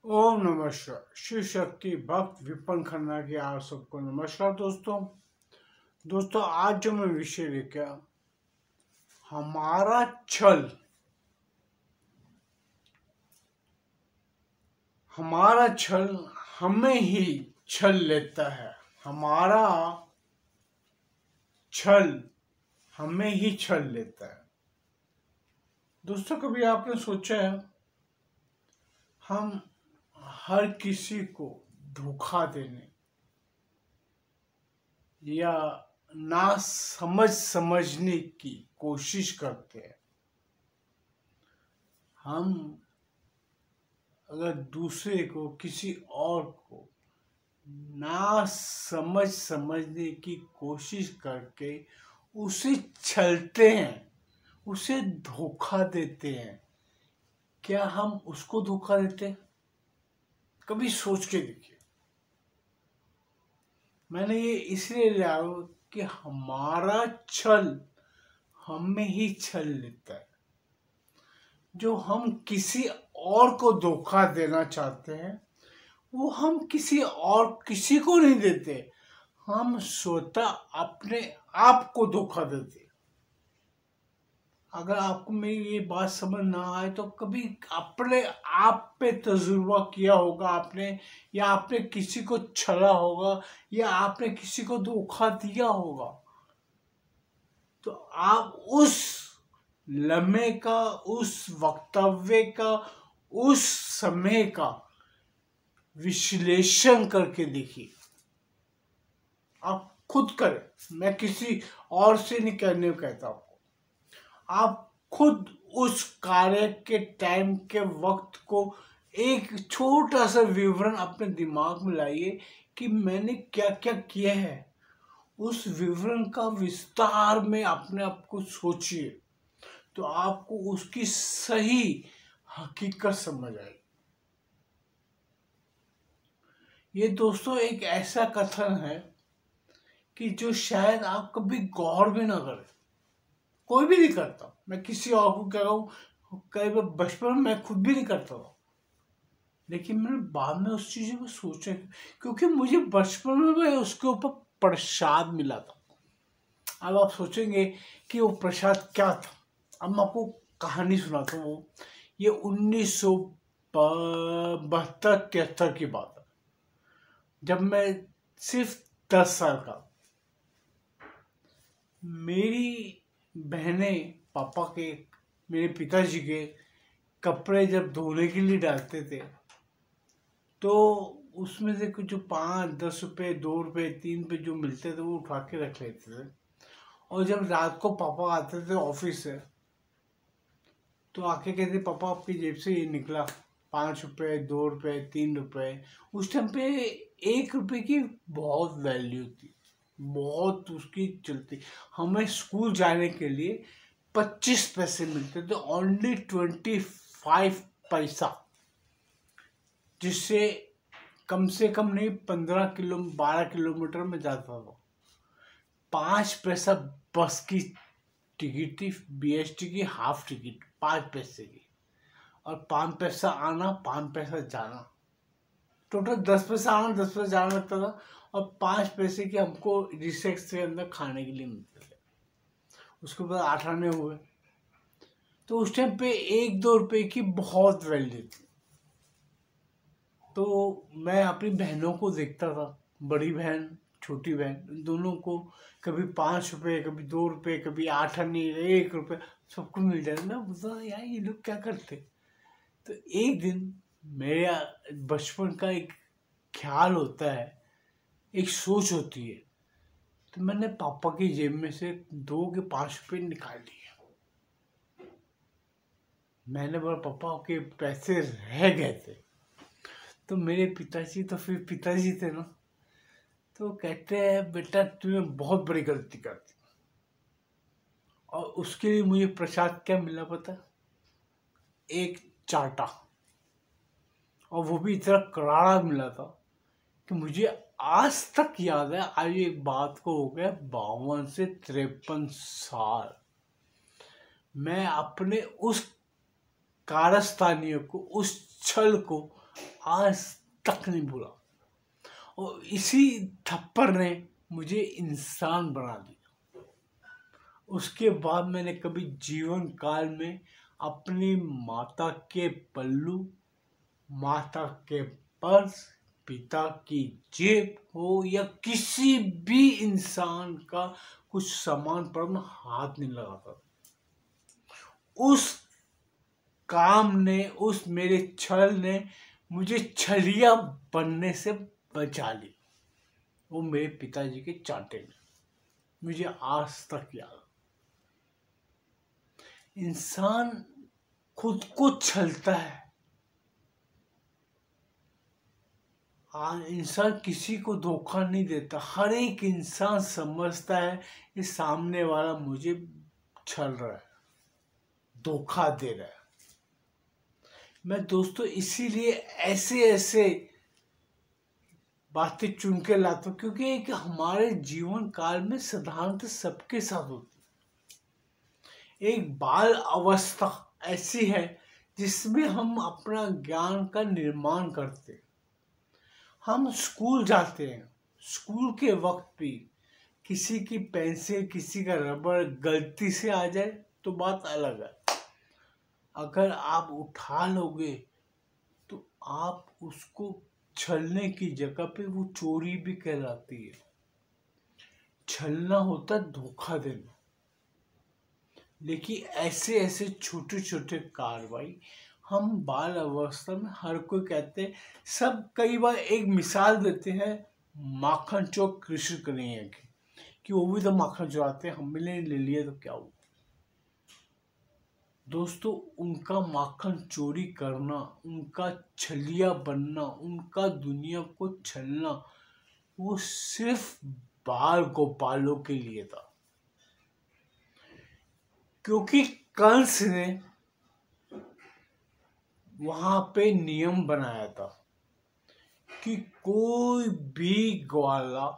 ओम नमस्कार। शिव शक्ति भक्त विपन खन्ना की आप सबको नमस्कार। दोस्तों आज जो मैं विषय लेके आया, हमारा छल हमें ही छल लेता है। हमारा छल हमें ही छल लेता है। दोस्तों कभी आपने सोचा है हम हर किसी को धोखा देने या ना समझने की कोशिश करते हैं। हम अगर दूसरे को किसी और को ना समझने की कोशिश करके उसे छलते हैं, उसे धोखा देते हैं, क्या हम उसको धोखा देते हैं? कभी सोच के देखिए। मैंने ये इसलिए लिया कि हमारा छल हमें ही छल लेता है। जो हम किसी और को धोखा देना चाहते हैं वो हम किसी को नहीं देते, हम स्वतः अपने आप को धोखा देते। अगर आपको मेरी ये बात समझ ना आए तो कभी अपने आप पे तजुर्बा किया होगा आपने, या आपने किसी को छला होगा, या आपने किसी को धोखा दिया होगा, तो आप उस लम्हे का, उस वक्तव्य का, उस समय का विश्लेषण करके देखिए। आप खुद करें, मैं किसी और से नहीं करने को कहता आपको। आप खुद उस कार्य के टाइम के वक्त को एक छोटा सा विवरण अपने दिमाग में लाइए कि मैंने क्या क्या किया है। उस विवरण का विस्तार में अपने आप को सोचिए तो आपको उसकी सही हकीकत समझ आएगी। ये दोस्तों एक ऐसा कथन है कि जो शायद आप कभी गौर भी ना करें, कोई भी नहीं करता। मैं किसी और को कह रहा हूँ, कई बार बचपन में मैं खुद भी नहीं करता था, लेकिन मैंने बाद में उस चीज़ को सोचा क्योंकि मुझे बचपन में उसके ऊपर प्रसाद मिला था। अब आप सोचेंगे कि वो प्रसाद क्या था। अब मैं आपको कहानी सुनाता हूँ। ये 1972-73 की बात है, जब मैं सिर्फ 10 साल का। मेरी बहनें मेरे पिताजी के कपड़े जब धोने के लिए डालते थे तो उसमें से कुछ जो 5-10 रुपये, 2 रुपये, 3 रुपये जो मिलते थे वो उठा के रख लेते थे। और जब रात को पापा आते थे ऑफिस से तो आके कहते, पापा आपकी जेब से ये निकला 5 रुपये, 2 रुपये, 3 रुपये। उस टाइम पे 1 रुपये की बहुत वैल्यू थी, बहुत उसकी चलती। हमें स्कूल जाने के लिए 25 पैसे मिलते थे, ओनली 25 पैसा, जिससे कम से कम नहीं 12 किलोमीटर में जाता था। 5 पैसा बस की टिकट थी, BST की हाफ टिकट 5 पैसे की, और 5 पैसा आना, 5 पैसा जाना, टोटल 10 पैसा आना, 10 पैसा जाना लगता था। और 5 पैसे की हमको रिसेक्स के अंदर खाने के लिए मिलते थे। उसके बाद 8 आने हुए तो उस टाइम पे 1-2 रुपये की बहुत वैल्यू थी। तो मैं अपनी बहनों को देखता था, बड़ी बहन, छोटी बहन, दोनों को कभी 5 रुपये, कभी 2 रुपये, कभी 8 आने, 1 रुपये, सबको मिल जाता। मैं बोलता यार ये लोग क्या करते। तो एक दिन मेरा बचपन का एक ख्याल होता है, एक सोच होती है, तो मैंने पापा की जेब में से 2 के 5 रुपये निकाल लिए। मैंने बोला पापा के पैसे रह गए थे। तो मेरे पिताजी तो फिर पिताजी थे ना, तो कहते हैं बेटा तूने बहुत बड़ी गलती कर दी। और उसके लिए मुझे प्रसाद क्या मिला पता? एक चाटा, और वो भी इतना करारा मिला था कि मुझे आज तक याद है। आज एक बात को हो गया 52 से 53 साल, मैं अपने उस कारस्तानियों को, उस छल को आज तक नहीं भूला। और इसी थप्पड़ ने मुझे इंसान बना दिया। उसके बाद मैंने कभी जीवन काल में अपनी माता के पल्लू, माता के पर्स, पिता की जेब हो या किसी भी इंसान का कुछ सामान पर मैं हाथ नहीं लगाता। उस काम ने, उस मेरे छल ने मुझे छलिया बनने से बचा ली। वो मेरे पिताजी के चांटे में, मुझे आज तक याद। इंसान खुद को छलता है। इंसान किसी को धोखा नहीं देता। हर एक इंसान समझता है कि सामने वाला मुझे छल रहा है, धोखा दे रहा है। मैं दोस्तों इसीलिए ऐसे ऐसे बातें चुन के लाता हूँ, क्योंकि एक हमारे जीवन काल में साधारणतः सबके साथ होती है। एक बाल अवस्था ऐसी है जिसमें हम अपना ज्ञान का निर्माण करते हैं। हम स्कूल जाते हैं, स्कूल के वक्त भी किसी की पेंसिल, किसी का रबड़ गलती से आ जाए तो बात अलग है। अगर आप उठा लोगे तो आप उसको छलने की जगह पे वो चोरी भी कहलाती है। छलना होता है धोखा देना। लेकिन ऐसे ऐसे छोटे छोटे कार्रवाई हम बाल अवस्था में हर कोई कहते हैं। सब कई बार एक मिसाल देते हैं माखन चोर कृष्ण कन्हैया की, कि वो भी तो माखन चुराते हैं, हमने ले लिया तो क्या हुआ। दोस्तों उनका माखन चोरी करना, उनका छलिया बनना, उनका दुनिया को छलना, वो सिर्फ बाल गोपालों के लिए था। क्योंकि कंस ने वहां पे नियम बनाया था कि कोई भी ग्वाला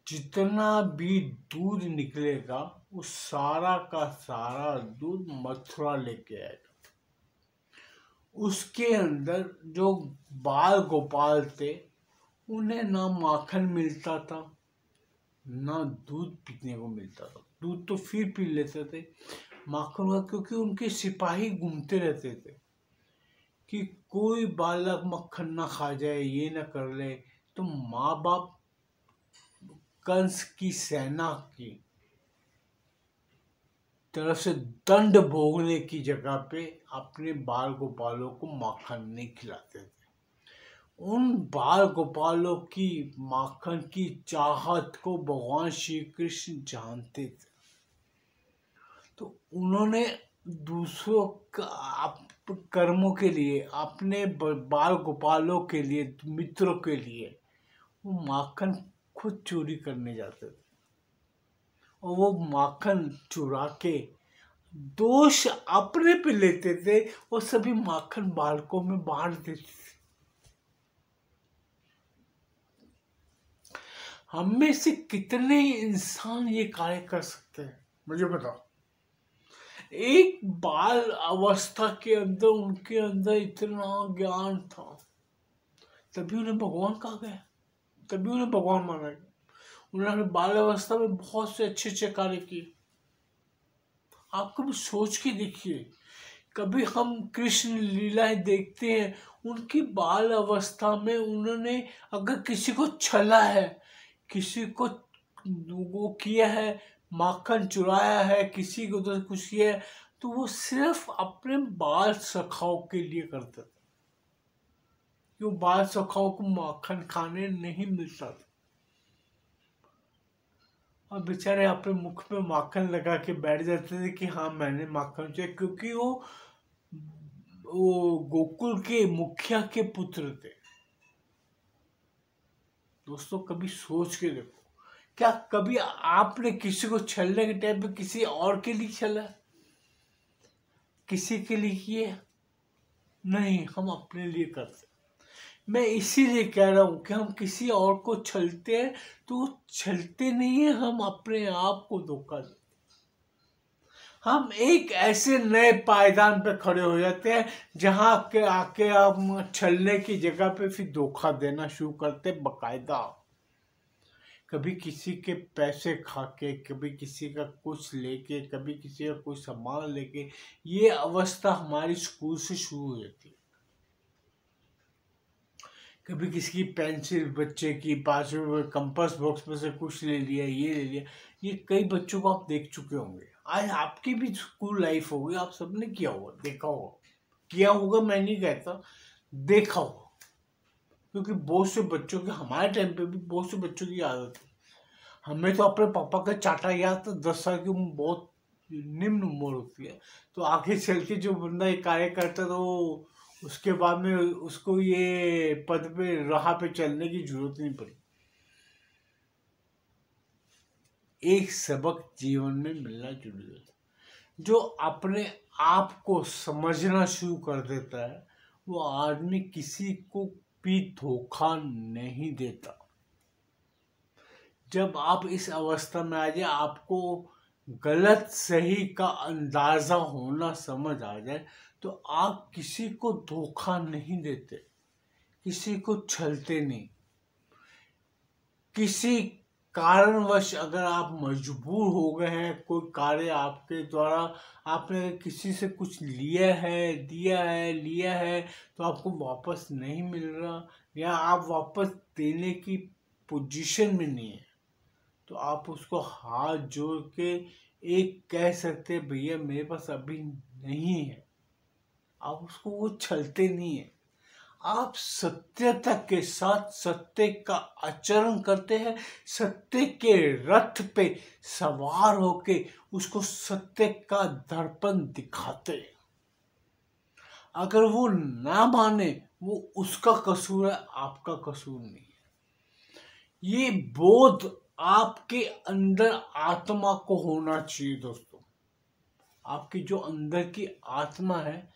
जितना भी दूध निकलेगा वो सारा का सारा दूध मथुरा लेके आएगा। उसके अंदर जो बाल गोपाल थे उन्हें ना माखन मिलता था, ना दूध पीने को मिलता था। दूध तो फिर पी लेते थे, माखन हुआ क्योंकि उनके सिपाही घूमते रहते थे कि कोई बालक मक्खन ना खा जाए, ये ना कर ले। तो माँ बाप कंस की सेना की तरफ से दंड भोगने की जगह पे अपने बाल गोपालों को माखन नहीं खिलाते थे। उन बाल गोपालों की माखन की चाहत को भगवान श्री कृष्ण जानते थे। तो उन्होंने दूसरों का कर्मों के लिए, अपने बाल गोपालों के लिए, मित्रों के लिए वो माखन खुद चोरी करने जाते थे। और वो माखन चुरा के दोष अपने पे लेते थे और सभी माखन बालकों में बांट देते थे। हम में से कितने इंसान ये कार्य कर सकते हैं, मुझे बताओ। एक बाल अवस्था के अंदर उनके अंदर इतना ज्ञान था, तभी उन्हें भगवान कहा गया, तभी उन्हें भगवान माना गया। उन्होंने बाल अवस्था में बहुत से अच्छे अच्छे कार्य किए। आप कभी सोच के देखिए, कभी हम कृष्ण लीलाएं देखते हैं, उनकी बाल अवस्था में उन्होंने अगर किसी को छला है, किसी को वो किया है, माखन चुराया है, किसी को तो कुछ किया है, तो वो सिर्फ अपने बाल सखाओं के लिए करते थे। क्यों? बाल सखाओं को माखन खाने नहीं मिलता था और बेचारे अपने मुख पे माखन लगा के बैठ जाते थे कि हाँ मैंने माखन चाहिए, क्योंकि वो गोकुल के मुखिया के पुत्र थे। दोस्तों कभी सोच के देखो, क्या कभी आपने किसी को छलने के टाइम पे किसी और के लिए छला, किसी के लिए किए? नहीं, हम अपने लिए करते। मैं इसीलिए कह रहा हूं कि हम किसी और को छलते हैं तो वो छलते नहीं है, हम अपने आप को धोखा देते। हम एक ऐसे नए पायदान पे खड़े हो जाते हैं जहां के आके हम छलने की जगह पे फिर धोखा देना शुरू करते बकायदा। कभी किसी के पैसे खा के, कभी किसी का कुछ लेके, कभी किसी का कुछ सामान लेके। ये अवस्था हमारी स्कूल से शुरू हो जाती है। कभी किसी की पेंसिल, बच्चे की 5 रुपये कंपास बॉक्स में से कुछ ले लिया, ये ले लिया। ये कई बच्चों को आप देख चुके होंगे। आज आपकी भी स्कूल लाइफ होगी, आप सबने किया होगा, देखा होगा। किया होगा मैं नहीं कहता, देखा होगा। क्योंकि बहुत से बच्चों के, हमारे टाइम पे भी बहुत से बच्चों की आदत है। हमें तो अपने पापा का चाटा याद था। 10 साल की उम्र बहुत निम्न उम्र होती है। तो आगे चल के जो बंदा ये कार्य करता तो उसके बाद में उसको ये पद पे, राह पे चलने की जरूरत नहीं पड़ी। एक सबक जीवन में मिलना जरूरी है। जो अपने आप को समझना शुरू कर देता है वो आदमी किसी को भी धोखा नहीं देता। जब आप इस अवस्था में आ जाए, आपको गलत सही का अंदाजा होना समझ आ जाए, तो आप किसी को धोखा नहीं देते, किसी को छलते नहीं। किसी कारणवश अगर आप मजबूर हो गए हैं, कोई कार्य आपके द्वारा, आपने किसी से कुछ लिया है, लिया है, तो आपको वापस नहीं मिल रहा या आप वापस देने की पोजीशन में नहीं है, तो आप उसको हाथ जोड़ के एक कह सकते हैं, भैया मेरे पास अभी नहीं है। आप उसको वो छलते नहीं है। आप सत्यता के साथ सत्य का आचरण करते हैं। सत्य के रथ पे सवार होके उसको सत्य का दर्पण दिखाते हैं। अगर वो ना माने, वो उसका कसूर है, आपका कसूर नहीं है। ये बोध आपके अंदर आत्मा को होना चाहिए दोस्तों। आपकी जो अंदर की आत्मा है,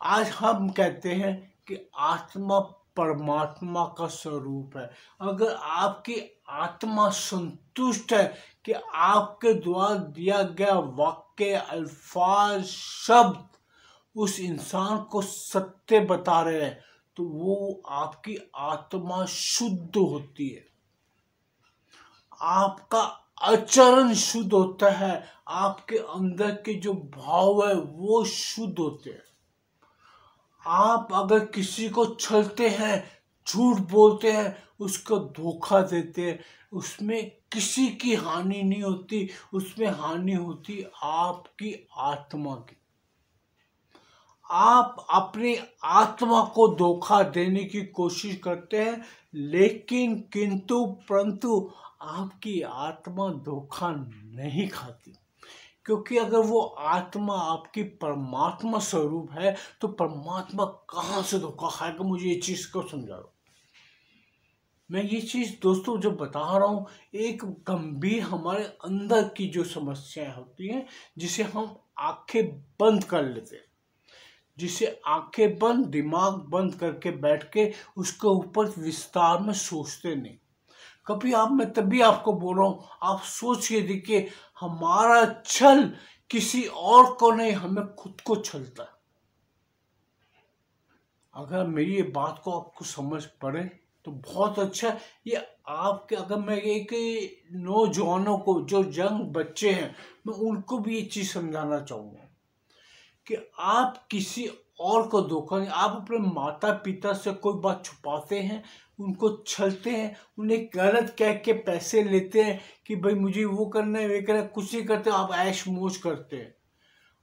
आज हम कहते हैं कि आत्मा परमात्मा का स्वरूप है। अगर आपकी आत्मा संतुष्ट है कि आपके द्वारा दिया गया वाक्य, अल्फाज, शब्द उस इंसान को सत्य बता रहे हैं, तो वो आपकी आत्मा शुद्ध होती है। आपका आचरण शुद्ध होता है। आपके अंदर के जो भाव है वो शुद्ध होते हैं। आप अगर किसी को छलते हैं, झूठ बोलते हैं, उसको धोखा देते हैं, उसमें किसी की हानि नहीं होती, उसमें हानि होती आपकी आत्मा की। आप अपनी आत्मा को धोखा देने की कोशिश करते हैं, लेकिन किंतु परंतु आपकी आत्मा धोखा नहीं खाती। क्योंकि अगर वो आत्मा आपकी परमात्मा स्वरूप है, तो परमात्मा कहाँ से धोखा खाएगा? मुझे ये चीज को समझाओ। मैं ये चीज दोस्तों जो बता रहा हूँ, एक गंभीर हमारे अंदर की जो समस्याएं होती हैं, जिसे हम आंखें बंद कर लेते हैं, जिसे आंखें बंद, दिमाग बंद करके बैठ के उसके ऊपर विस्तार में सोचते नहीं। कभी आप, मैं तभी आपको बोल रहा हूं, आप सोच के देखिए, हमारा छल किसी और को नहीं, हमें खुद को छलता है। अगर मेरी ये बात को आपको समझ पड़े तो बहुत अच्छा। ये आपके, अगर मैं एक नौजवानों को, जो यंग बच्चे हैं, मैं उनको भी ये चीज समझाना चाहूंगा कि आप किसी और को धोखा नहीं। आप अपने माता पिता से कोई बात छुपाते हैं, उनको छलते हैं, उन्हें गलत कह के पैसे लेते हैं कि भाई मुझे वो करना है, वे करना है, कुछ नहीं करते, आप ऐश मौज करते हैं।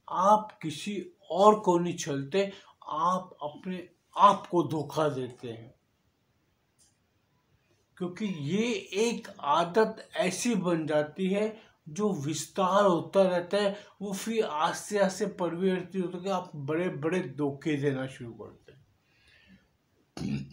आप किसी और को नहीं छलते, आप अपने आप को धोखा देते हैं। क्योंकि ये एक आदत ऐसी बन जाती है जो विस्तार होता रहता है, वो फिर आस्ते आस्ते परिवर्तित होता है कि आप बड़े बड़े धोखे देना शुरू करते हैं।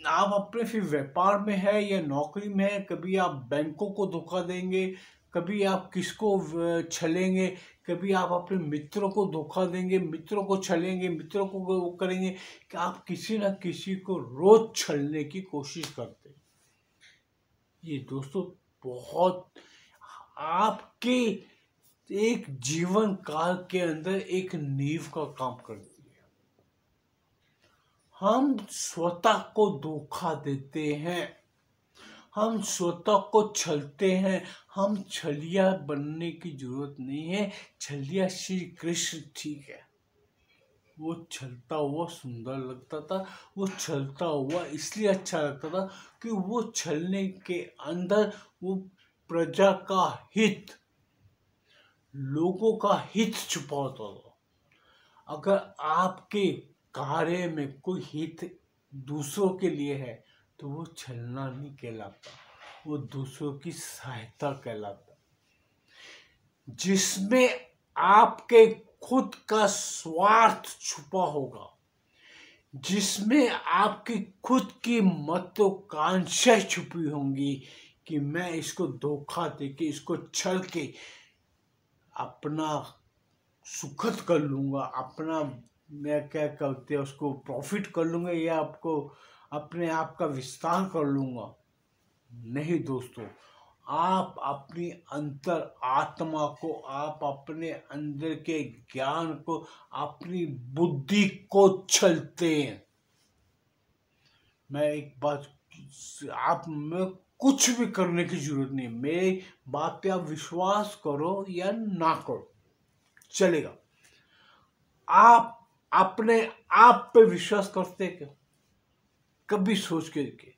आप अपने फिर व्यापार में है या नौकरी में है, कभी आप बैंकों को धोखा देंगे, कभी आप किसको छलेंगे, कभी आप अपने मित्रों को धोखा देंगे, मित्रों को छलेंगे, मित्रों को वो करेंगे कि आप किसी ना किसी को रोज छलने की कोशिश करते हैं। ये दोस्तों बहुत आपकी एक जीवन काल के अंदर एक नींव का काम करती है। हम स्वतः को धोखा देते हैं, हम स्वतः को छलते हैं। हम छलिया बनने की जरूरत नहीं है। छलिया श्री कृष्ण ठीक है, वो छलता हुआ सुंदर लगता था, वो छलता हुआ इसलिए अच्छा लगता था कि वो छलने के अंदर वो प्रजा का हित, लोगों का हित छुपा होता था। अगर आपके कार्य में कोई हित दूसरों के लिए है तो वो छलना नहीं कहलाता, वो दूसरों की सहायता कहलाता। जिसमें आपके खुद का स्वार्थ छुपा होगा, जिसमें आपकी खुद की महत्वाकांक्षा छुपी होंगी कि मैं इसको धोखा देके, इसको छल के अपना सुखद कर लूंगा, अपना मैं क्या कहते हैं उसको प्रॉफिट कर लूंगा, या आपको अपने आप का विस्तार कर लूंगा। नहीं दोस्तों, आप अपनी अंतर आत्मा को, आप अपने अंदर के ज्ञान को, अपनी बुद्धि को छलते हैं। मैं एक बात, आप में कुछ भी करने की जरूरत नहीं, मेरी बात पे आप विश्वास करो या ना करो चलेगा। आप अपने आप पे विश्वास करते क्या? कभी सोच के देखिए,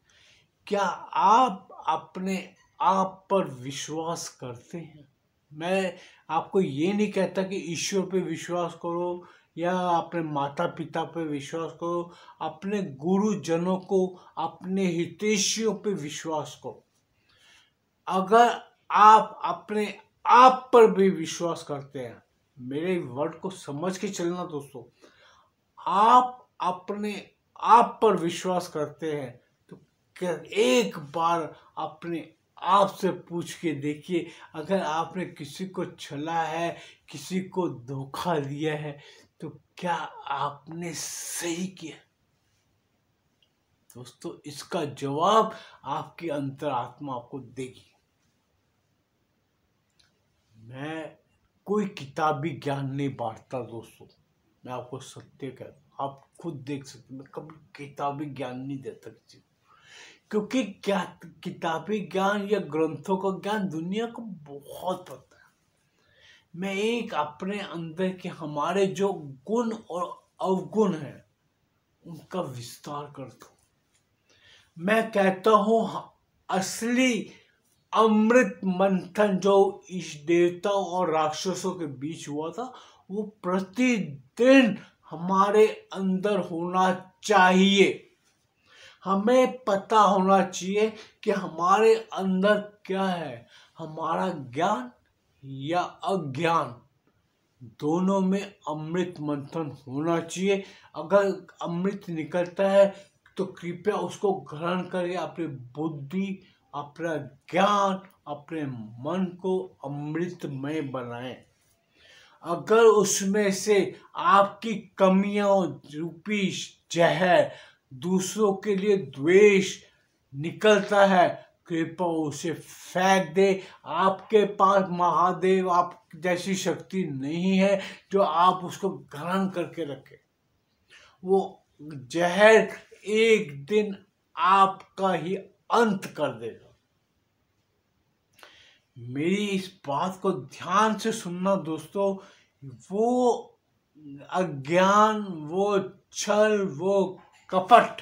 क्या आप अपने आप पर विश्वास करते हैं? मैं आपको ये नहीं कहता कि ईश्वर पे विश्वास करो या अपने माता पिता पे विश्वास करो, अपने गुरुजनों को, अपने हितैषियों पे विश्वास करो। अगर आप अपने आप पर भी विश्वास करते हैं, मेरे वर्ड को समझ के चलना दोस्तों, आप अपने आप पर विश्वास करते हैं तो क्या एक बार अपने आप से पूछ के देखिए, अगर आपने किसी को छला है, किसी को धोखा दिया है, तो क्या आपने सही किया? दोस्तों, इसका जवाब आपकी अंतरात्मा आपको देगी। मैं कोई किताबी ज्ञान नहीं बांटता दोस्तों, मैं आपको सत्य कहता हूं, आप खुद देख सकते हैं। मैं कभी किताबी ज्ञान नहीं देता किसी को, क्योंकि क्या किताबी ज्ञान या ग्रंथों का ज्ञान दुनिया को बहुत पता है। मैं एक अपने अंदर के हमारे जो गुण और अवगुण हैं उनका विस्तार करता हूं। मैं कहता हूं असली अमृत मंथन जो इस देवताओं और राक्षसों के बीच हुआ था, वो प्रतिदिन हमारे अंदर होना चाहिए। हमें पता होना चाहिए कि हमारे अंदर क्या है, हमारा ज्ञान या अज्ञान, दोनों में अमृत मंथन होना चाहिए। अगर अमृत निकलता है तो कृपया उसको ग्रहण करिए, अपनी बुद्धि, अपना ज्ञान, अपने मन को अमृतमय बनाएं। अगर उसमें से आपकी कमियों रूपी जहर, दूसरों के लिए द्वेष निकलता है, कृपया उसे फेंक दे। आपके पास महादेव आप जैसी शक्ति नहीं है जो आप उसको ग्रहण करके रखे। वो जहर एक दिन आपका ही अंत कर देगा। मेरी इस बात को ध्यान से सुनना दोस्तों। वो अज्ञान, वो छल, वो कपट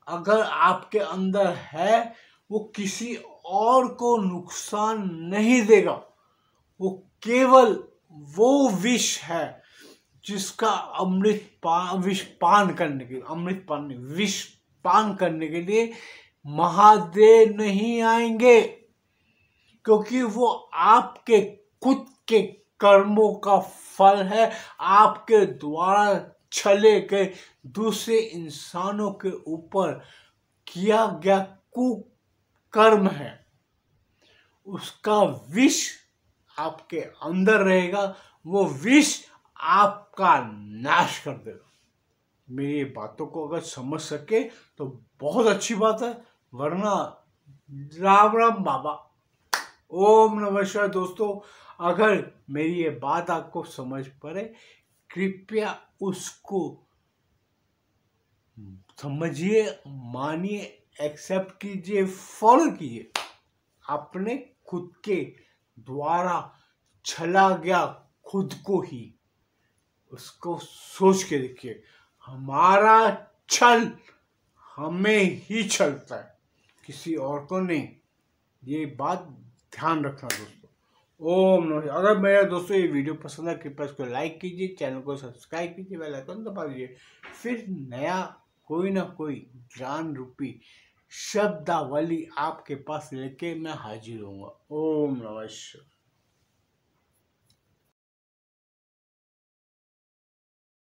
अगर आपके अंदर है, वो किसी और को नुकसान नहीं देगा। वो केवल वो विष है जिसका विष पान करने के, अमृत पान नहीं, विष पान करने के लिए महादेव नहीं आएंगे, क्योंकि वो आपके खुद के कर्मों का फल है। आपके द्वारा छले गए दूसरे इंसानों के ऊपर किया गया कुकर्म है, उसका विष आपके अंदर रहेगा। वो विष आपका नाश कर देगा। मेरी बातों को अगर समझ सके तो बहुत अच्छी बात है, वरना राम राम बाबा। ओम नमः शिवाय। दोस्तों, अगर मेरी ये बात आपको समझ पड़े, कृपया उसको समझिए, मानिए, एक्सेप्ट कीजिए, फॉलो कीजिए। अपने खुद के द्वारा छला गया खुद को ही, उसको सोच के देखिए। हमारा छल हमें ही छलता है, किसी और को नहीं। ये बात ध्यान रखना दोस्तों। ओम नमः। अगर मेरा दोस्तों ये वीडियो पसंद है, कृपया इसको लाइक कीजिए, चैनल को सब्सक्राइब कीजिए, बेल आइकन दबा दीजिए। फिर नया कोई ना कोई ज्ञान रूपी शब्दावली आपके पास लेके मैं हाजिर होऊंगा। ओम नमः शिवाय।